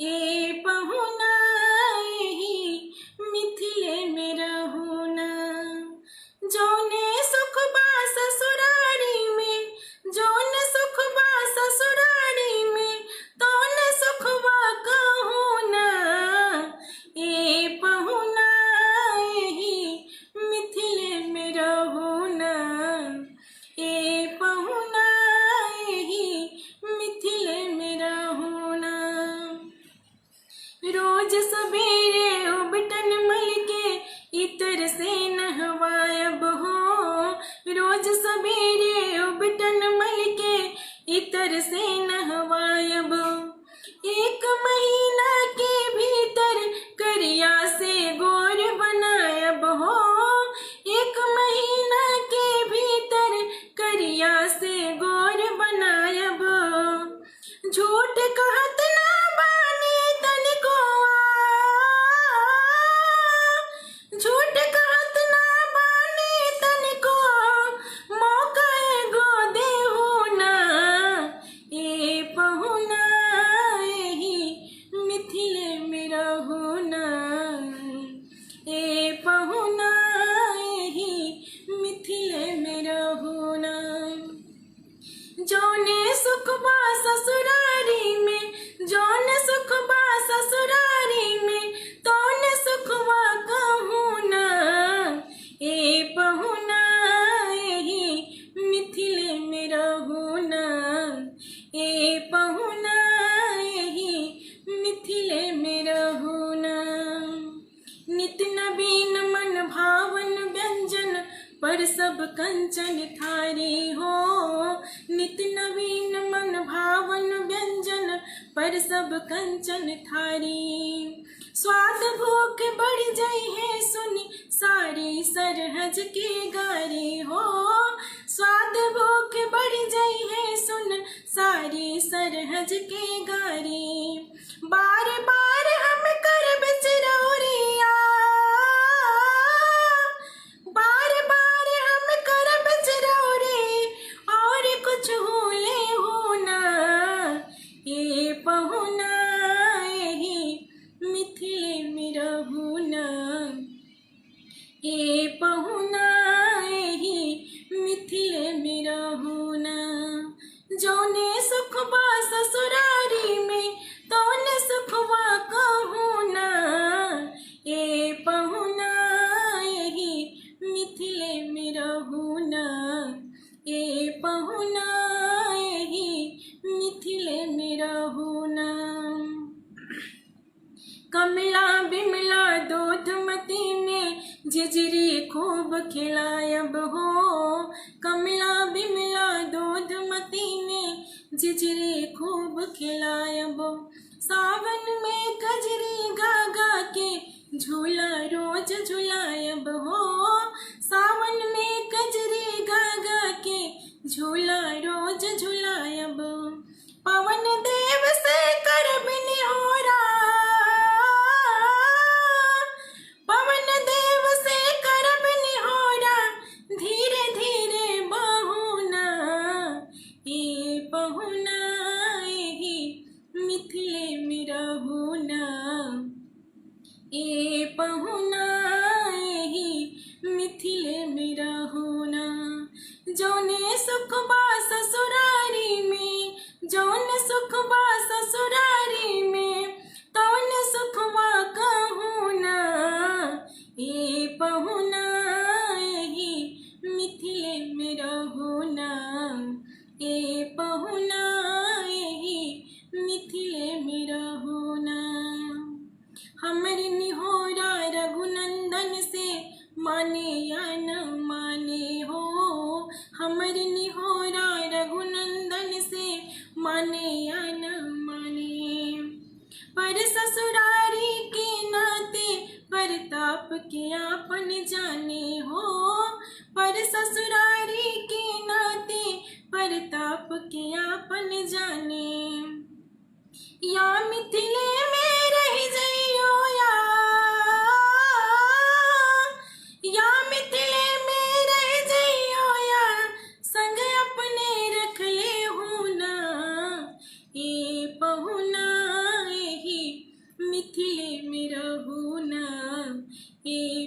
ए पहुना एही मिथिले में रहुना। जौने सुख बा ससुरारी में, जौने सुख बा ससुरारी में, तौने सुखवा कहूना। ए पहुना एही मिथिले में रहुना। ए पहुना एही मिथिले में रहुना। रोज सवेरे उबटन मल के इतर से नहवायब हो। रोज सवेरे उबटन मल के इतर से नहवायब। एक महीना के भीतर करिया से गोर बनायब हो। एक महीना के भीतर करिया से गोर बनायब। झूठ कहत ना बानी तनिको, झूठ कहत ना बानी तनिको, मौका एगो देहु ना। ए पहुना एही मिथिले में रहुना। ए पहुना एही मिथिले में रहुना। जौने सुख बा ससुरारी में, जौने सुख बा ससुरारी में, तौने सुखवा कहूना। ए पहुना एही मिथिले में रहुना। ए पहुना एही मिथिले में रहुना। नित नवीन मन भावन व्यंजन पर सब कंचन थारी हो। नित नवीन मन भावन व्यंजन पर सब कंचन थारी। स्वाद भूख बढ़ जाई है सुनी सारी सरहज के गारी हो। स्वाद भूख बढ़ जाई है सुन सारी सरहज के गारी। बार बार हम करब चिरौरिया, बार बार हम करब चिरौरी, और कुछ हुले होना। ए पहुना एही मिथिले में रहुना। ए पहुना एही मिथिले में रहुना। जौने सुख बा ससुरारी में, तौने सुखवा कहूना। ए पहुना एही मिथिले में रहुना। ए पहुना एही मिथिले में रहुना। कमला बिमला दूधमती में झिझरी खूब खिलायब हो। कमला बिमला दूधमती में झिझरी खूब खिलायब। सावन में कजरी गा के झूला रोज झुलायब हो। सावन में कजरी गा के झूला रोज झुलायब। पवन देव से करब निहोरा, पवन देव से करब निहोरा, धीरे धीरे बहुना। ए पहुना एही मिथिले में रहुना। ए पहुना एही मिथिले में रहुना। जौने सुख बा ससुरारी में, जौने सुख बा ससुरारी में, तौने सुखवा कहूना। ए पहुना एही मिथिले में रहुना। ए पहुना एही मिथिले में रहुना। हमर निहोरा रघुनंदन से माने या न माने हो। हमर निहोरा रघुनंदन से माने या न माने। पर ससुरारी के नाते परताप के आपन जाने हो। पर ससुरारी के नाते परताप के आपन जाने। या मिथिले में रह जइयो या मिथिले में रह जइयो या, संग अपने रख ले हो ना। ए पहुना के